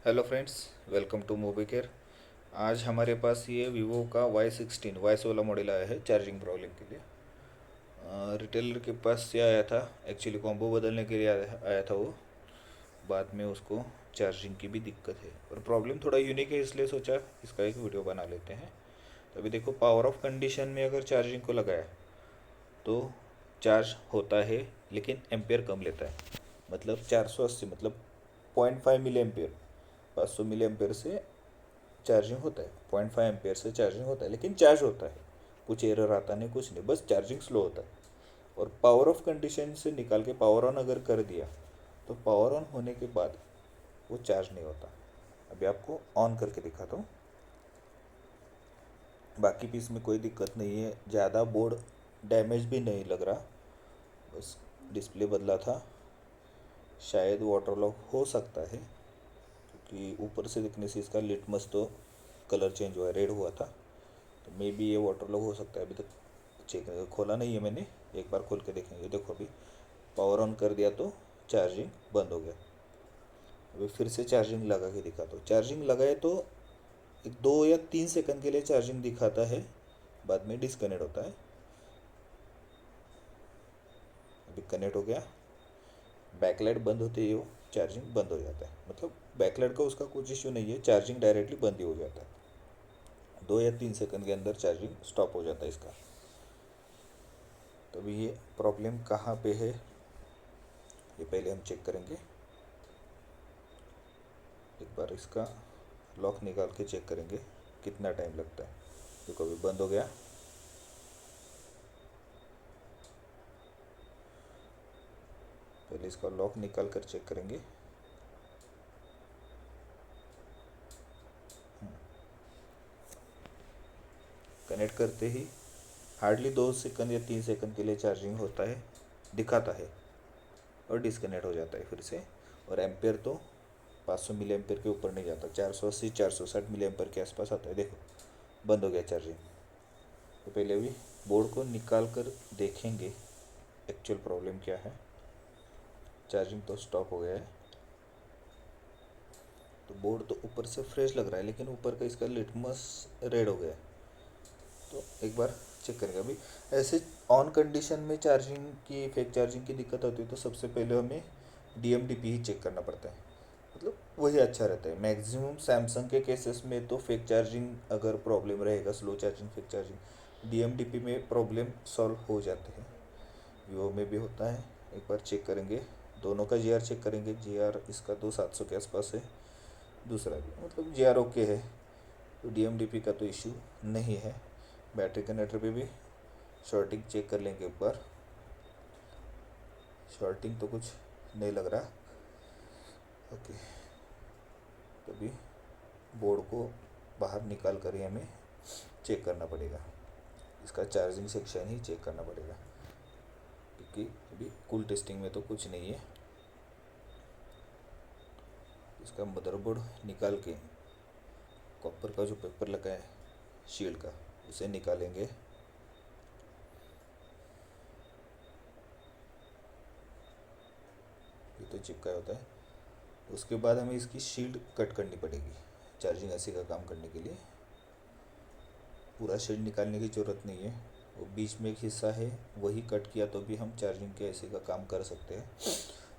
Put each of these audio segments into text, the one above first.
Hello friends, welcome to movie care. आज हमारे पास ये वीवो का Y16 वॉइस वाला मॉडल आया है चार्जिंग प्रॉब्लम के लिए। रिटेलर के पास से आया था, एक्चुअली कॉम्बो बदलने के लिए आया था वो। बाद में उसको चार्जिंग की भी दिक्कत है और प्रॉब्लम थोड़ा यूनिक है, इसलिए सोचा इसका एक वीडियो बना लेते हैं। तो अभी देखो, पावर ऑफ कंडीशन में अगर चार्जिंग को लगाया तो चार्ज होता है, लेकिन एम्पेयर कम लेता है। मतलब 480, मतलब 0.5 मिली एम्पेयर, 500 मिली एम्पेयर से चार्जिंग होता है। 0.5 एम्पेयर से चार्जिंग होता है, लेकिन चार्ज होता है। कुछ एरर आता नहीं, कुछ नहीं, बस चार्जिंग स्लो होता है। और पावर ऑफ कंडीशन से निकाल के पावर ऑन अगर कर दिया तो पावर ऑन होने के बाद वो चार्ज नहीं होता। अभी आपको ऑन करके दिखाता हूँ। बाकी भी इसमें कोई दिक्कत नहीं है, ज़्यादा बोर्ड डैमेज भी नहीं लग रहा, बस डिस्प्ले बदला था। शायद वाटर लॉक हो सकता है, क्योंकि ऊपर से दिखने से इसका लिटमस तो कलर चेंज हुआ, रेड हुआ था। तो मे बी ये वाटर लॉक हो सकता है। अभी तक चेक खोला नहीं है मैंने, एक बार खोल के देखेंगे। देखो, अभी पावर ऑन कर दिया तो चार्जिंग बंद हो गया। अभी फिर से चार्जिंग लगा के दिखा, तो चार्जिंग लगाए तो एक 2 या 3 सेकंड के लिए चार्जिंग दिखाता है, बाद में डिस्कनेक्ट होता है। अभी कनेक्ट हो गया। बैकलाइट बंद होते ही वो चार्जिंग बंद हो जाता है। मतलब बैकलाइट का उसका कुछ इश्यू नहीं है, चार्जिंग डायरेक्टली बंद ही हो जाता है। 2 या 3 सेकंड के अंदर चार्जिंग स्टॉप हो जाता है इसका। तो अभी ये प्रॉब्लम कहाँ पे है, ये पहले हम चेक करेंगे। एक बार इसका लॉक निकाल के चेक करेंगे कितना टाइम लगता है। देखो, अभी बंद हो गया। पहले इसका लॉक निकाल कर चेक करेंगे। कनेक्ट करते ही हार्डली 2 सेकंड या 3 सेकंड के लिए चार्जिंग होता है, दिखाता है, और डिस्कनेक्ट हो जाता है फिर से। और एम्पेयर तो 500 मिली एम्पेयर के ऊपर नहीं जाता, 480 460 मिली एम्पेयर के आसपास आता है। देखो, बंद हो गया चार्जिंग। तो पहले अभी बोर्ड को निकाल कर देखेंगे एक्चुअल प्रॉब्लम क्या है। चार्जिंग तो स्टॉप हो गया है। तो बोर्ड तो ऊपर से फ्रेश लग रहा है, लेकिन ऊपर का इसका लिटमस रेड हो गया है। तो एक बार चेक करेंगे। अभी ऐसे ऑन कंडीशन में चार्जिंग की, फेक चार्जिंग की दिक्कत होती है, तो सबसे पहले हमें DMDP ही चेक करना पड़ता है। मतलब वही अच्छा रहता है। मैक्सिमम सैमसंग के केसेस में तो फेक चार्जिंग अगर प्रॉब्लम रहेगा, slow charging, fake charging, DMDP में प्रॉब्लम सॉल्व हो जाते हैं। वीवो में भी होता है। एक बार चेक करेंगे, दोनों का GR चेक करेंगे। GR इसका तो 700 के आसपास है, दूसरा भी मतलब GR ओके है। तो DMDP का तो इशू नहीं है। बैटरी कनेक्टर पे भी शॉर्टिंग चेक कर लेंगे एक बार। शॉर्टिंग तो कुछ नहीं लग रहा। ओके, तो अभी बोर्ड को बाहर निकाल कर ही हमें चेक करना पड़ेगा। इसका चार्जिंग सेक्शन ही चेक करना पड़ेगा, क्योंकि अभी कूल टेस्टिंग में तो कुछ नहीं है। इसका मदरबोर्ड निकाल के कॉपर का जो पेपर लगा है शील्ड का, उसे निकालेंगे। ये तो चिपका होता है। उसके बाद हमें इसकी शील्ड कट करनी पड़ेगी चार्जिंग ऐसी का काम करने के लिए। पूरा शील्ड निकालने की ज़रूरत नहीं है, वो बीच में एक हिस्सा है, वही कट किया तो भी हम चार्जिंग के ऐसे का काम कर सकते हैं।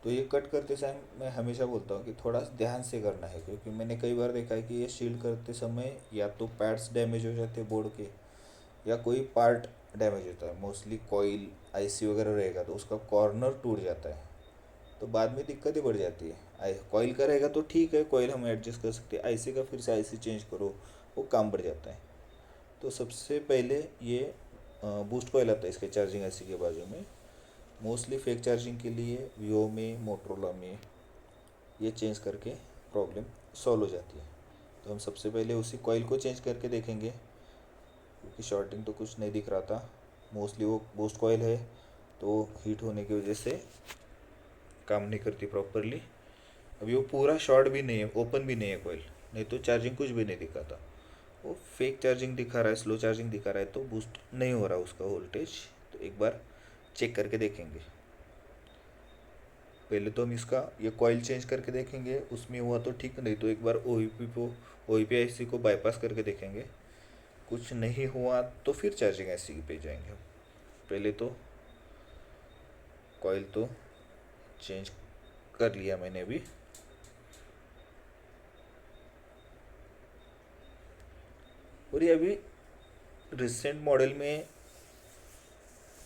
तो ये कट करते समय मैं हमेशा बोलता हूँ कि थोड़ा ध्यान से करना है, क्योंकि मैंने कई बार देखा है कि ये शील्ड करते समय या तो पैड्स डैमेज हो जाते हैं बोर्ड के, या कोई पार्ट डैमेज होता है। मोस्टली कॉइल, IC वगैरह रहेगा तो उसका कॉर्नर टूट जाता है, तो बाद में दिक्कत ही बढ़ जाती है। आई कॉइल का रहेगा तो ठीक है, कॉइल हम एडजस्ट कर सकते हैं। IC का फिर से IC चेंज करो, वो काम बढ़ जाता है। तो सबसे पहले ये बूस्ट कॉइल आता है इसके चार्जिंग IC के बाजू में। मोस्टली फेक चार्जिंग के लिए वीवो में, मोटरोला में ये चेंज करके प्रॉब्लम सॉल्व हो जाती है। तो हम सबसे पहले उसी कॉइल को चेंज करके देखेंगे, क्योंकि शॉर्टिंग तो कुछ नहीं दिख रहा था। मोस्टली वो बूस्ट कॉइल है, तो हीट होने की वजह से काम नहीं करती प्रॉपरली। अभी वो पूरा शॉर्ट भी नहीं है, ओपन भी नहीं है कॉइल, नहीं तो चार्जिंग कुछ भी नहीं दिखाता। वो फेक चार्जिंग दिखा रहा है, स्लो चार्जिंग दिखा रहा है, तो बूस्ट नहीं हो रहा उसका वोल्टेज। तो एक बार चेक करके देखेंगे। पहले तो हम इसका ये कॉइल चेंज करके देखेंगे, उसमें हुआ तो ठीक, नहीं तो एक बार OEP IC को बाईपास करके देखेंगे। कुछ नहीं हुआ तो फिर चार्जिंग IC पे जाएंगे। पहले तो कॉइल तो चेंज कर लिया मैंने अभी। और ये अभी रिसेंट मॉडल में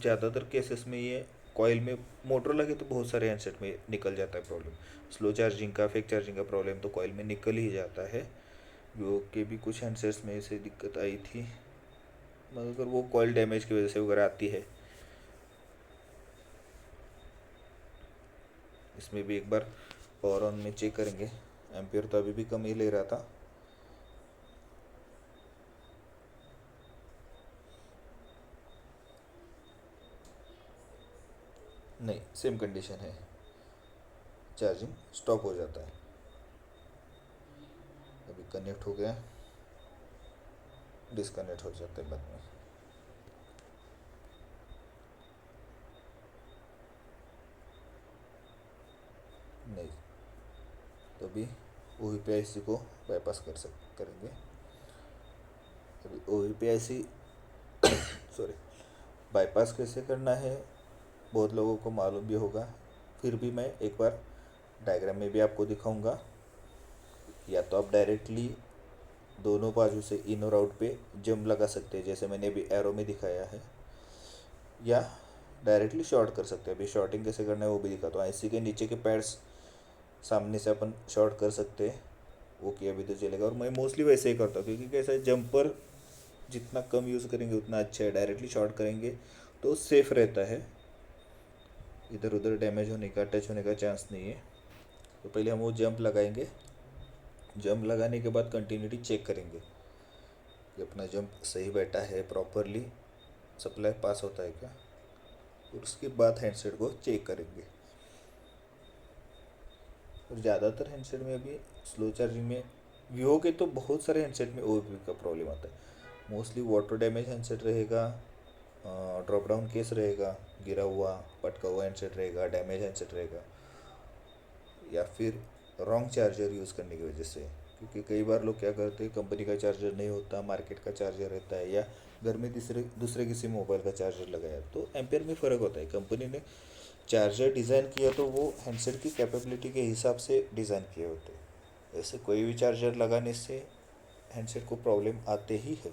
ज़्यादातर केसेस में ये कॉइल में मोटर लगे तो बहुत सारे हैंडसेट में निकल जाता है प्रॉब्लम। स्लो चार्जिंग का, फेक चार्जिंग का प्रॉब्लम तो कॉइल में निकल ही जाता है। वीवो के भी कुछ हैंडसेट्स में ऐसे दिक्कत आई थी, मगर वो कॉइल डैमेज की वजह से वगैरह आती है। इसमें भी एक बार पावर ऑन में चेक करेंगे। एम्पियर तो अभी भी कम ही ले रहा था। नहीं, सेम कंडीशन है, चार्जिंग स्टॉप हो जाता है। अभी कनेक्ट हो गया, डिस्कनेक्ट हो जाता है बाद में। नहीं, तो अभी OEP IC को बाईपास करेंगे। अभी OEP IC सॉरी, बाईपास कैसे करना है बहुत लोगों को मालूम भी होगा, फिर भी मैं एक बार डायग्राम में भी आपको दिखाऊंगा। या तो आप डायरेक्टली दोनों बाजू से इन और आउट पे जंप लगा सकते हैं, जैसे मैंने अभी एरो में दिखाया है, या डायरेक्टली शॉर्ट कर सकते हैं। अभी शॉर्टिंग कैसे करना है वो भी दिखाता हूँ। IC के नीचे के पैड्स सामने से अपन शॉर्ट कर सकते हैं, वो किया भी तो चलेगा। और मैं मोस्टली वैसे ही करता हूँ, क्योंकि कैसा है, जंपर जितना कम यूज़ करेंगे उतना अच्छा है। डायरेक्टली शॉर्ट करेंगे तो सेफ रहता है, इधर उधर डैमेज होने का, टच होने का चांस नहीं है। तो पहले हम वो जंप लगाएंगे। जंप लगाने के बाद कंटिन्यूटी चेक करेंगे कि अपना जंप सही बैठा है, प्रॉपरली सप्लाई पास होता है क्या। और उसके बाद हैंडसेट को चेक करेंगे। और ज़्यादातर हैंडसेट में अभी स्लो चार्जिंग में वीवो के तो बहुत सारे हैंडसेट में OEP का प्रॉब्लम आता है। मोस्टली वाटर डैमेज हैंडसेट रहेगा, ड्रॉप डाउन केस रहेगा, गिरा हुआ पटका हुआ हैंडसेट रहेगा, डैमेज हैंडसेट रहेगा, या फिर रॉन्ग चार्जर यूज़ करने की वजह से। क्योंकि कई बार लोग क्या करते हैं, कंपनी का चार्जर नहीं होता, मार्केट का चार्जर रहता है, या घर में दूसरे किसी मोबाइल का चार्जर लगाया, तो एम्पेयर में फ़र्क होता है। कंपनी ने चार्जर डिज़ाइन किया तो वो हैंडसेट की कैपेबिलिटी के हिसाब से डिज़ाइन किए होते हैं। ऐसे कोई भी चार्जर लगाने से हैंडसेट को प्रॉब्लम आते ही है।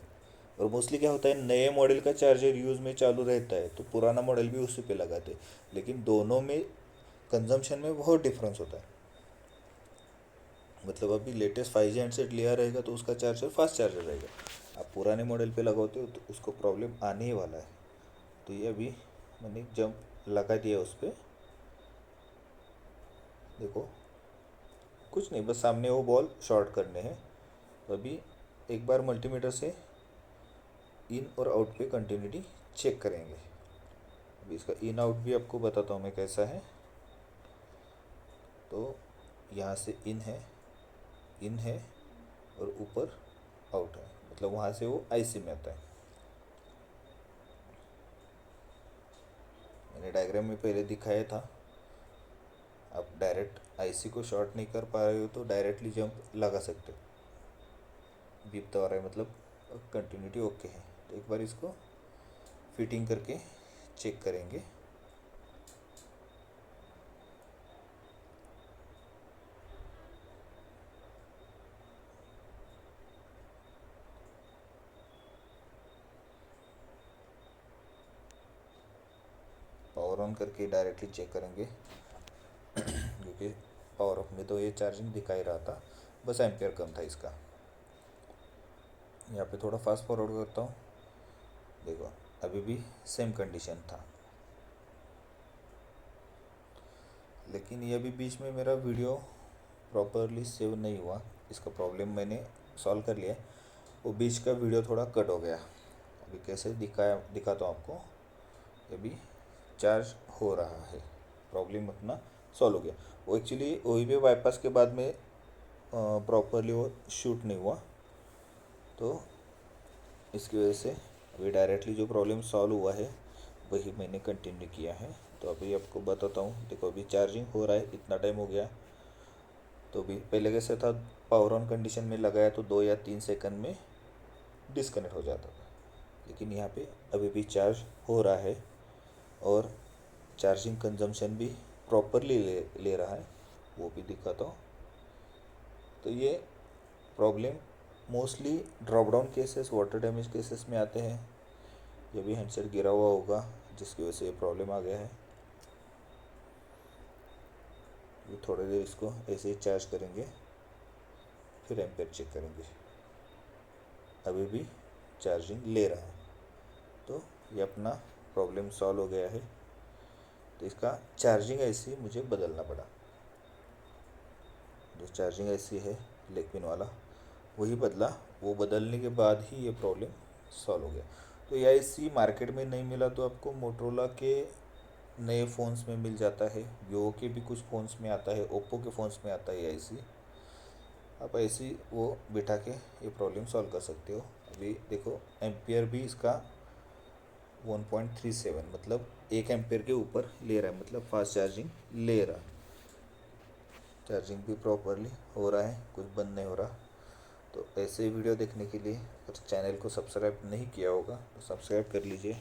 और मोस्टली क्या होता है, नए मॉडल का चार्जर यूज़ में चालू रहता है तो पुराना मॉडल भी उसी पे लगाते हैं, लेकिन दोनों में कंजम्पशन में बहुत डिफरेंस होता है। मतलब अभी लेटेस्ट 5G हैंडसेट लिया रहेगा तो उसका चार्जर फास्ट चार्जर रहेगा, आप पुराने मॉडल पे लगाते हो तो उसको प्रॉब्लम आने ही वाला है। तो ये अभी मैंने जंप लगा दिया उस पर, देखो कुछ नहीं, बस सामने वो बॉल शॉर्ट करने हैं। तो अभी एक बार मल्टीमीटर से इन और आउट पे कंटिन्यूटी चेक करेंगे। अभी इसका इन आउट भी आपको बताता हूँ मैं कैसा है। तो यहाँ से इन है और ऊपर आउट है, मतलब वहाँ से वो IC में आता है। मैंने डायग्राम में पहले दिखाया था। आप डायरेक्ट IC को शॉर्ट नहीं कर पा रहे हो तो डायरेक्टली जंप लगा सकते हो। बीप तो आ रहा है, मतलब कंटिन्यूटी ओके है। तो एक बार इसको फिटिंग करके चेक करेंगे। पावर ऑन करके डायरेक्टली चेक करेंगे क्योंकि पावर ऑफ में तो ये चार्जिंग दिखा ही रहा था, बस एम्पियर कम था इसका। यहाँ पे थोड़ा फास्ट फॉरवर्ड करता हूँ, देखो अभी भी सेम कंडीशन था। लेकिन ये भी बीच में मेरा वीडियो प्रॉपरली सेव नहीं हुआ, इसका प्रॉब्लम मैंने सॉल्व कर लिया। वो बीच का वीडियो थोड़ा कट हो गया। अभी कैसे दिखाता हूँ आपको। ये भी चार्ज हो रहा है, प्रॉब्लम अपना सॉल्व हो गया। वो एक्चुअली OEP बाईपास के बाद में प्रॉपरली वो शूट नहीं हुआ, तो इसकी वजह से अभी डायरेक्टली जो प्रॉब्लम सॉल्व हुआ है वही मैंने कंटिन्यू किया है। तो अभी आपको बताता हूँ। देखो अभी चार्जिंग हो रहा है, इतना टाइम हो गया। तो अभी पहले कैसे था, पावर ऑन कंडीशन में लगाया तो 2 या 3 सेकंड में डिस्कनेक्ट हो जाता था, लेकिन यहाँ पे अभी भी चार्ज हो रहा है और चार्जिंग कंजम्पशन भी प्रॉपरली ले रहा है, वो भी दिखाता हूँ। तो ये problem mostly drop down cases, water damage cases में आते हैं। ये भी हैंडसेट गिरा हुआ होगा जिसकी वजह से ये प्रॉब्लम आ गया है। ये थोड़ी देर इसको ऐसे ही चार्ज करेंगे, फिर एम्पेयर चेक करेंगे। अभी भी चार्जिंग ले रहा है, तो ये अपना प्रॉब्लम सॉल्व हो गया है। तो इसका चार्जिंग ऐसी मुझे बदलना पड़ा। जो चार्जिंग ऐसी है लेग पिन वाला, वही बदला। वो बदलने के बाद ही ये प्रॉब्लम सॉल्व हो गया। तो ये ऐसी मार्केट में नहीं मिला तो आपको मोटरोला के नए फ़ोन्स में मिल जाता है, वीवो के भी कुछ फ़ोन्स में आता है, ओप्पो के फ़ोन्स में आता है ऐसी। आप ऐसी वो बिठा के ये प्रॉब्लम सॉल्व कर सकते हो। अभी देखो एम्पियर भी इसका 1.37, मतलब 1 एम्पियर के ऊपर ले रहा है, मतलब फास्ट चार्जिंग ले रहा है। चार्जिंग भी प्रॉपरली हो रहा है, कुछ बंद नहीं हो रहा। तो ऐसे वीडियो देखने के लिए अगर चैनल को सब्सक्राइब नहीं किया होगा तो सब्सक्राइब कर लीजिए।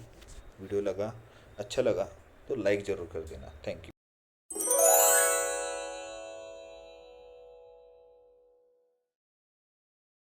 वीडियो अच्छा लगा तो लाइक ज़रूर कर देना। Thank you.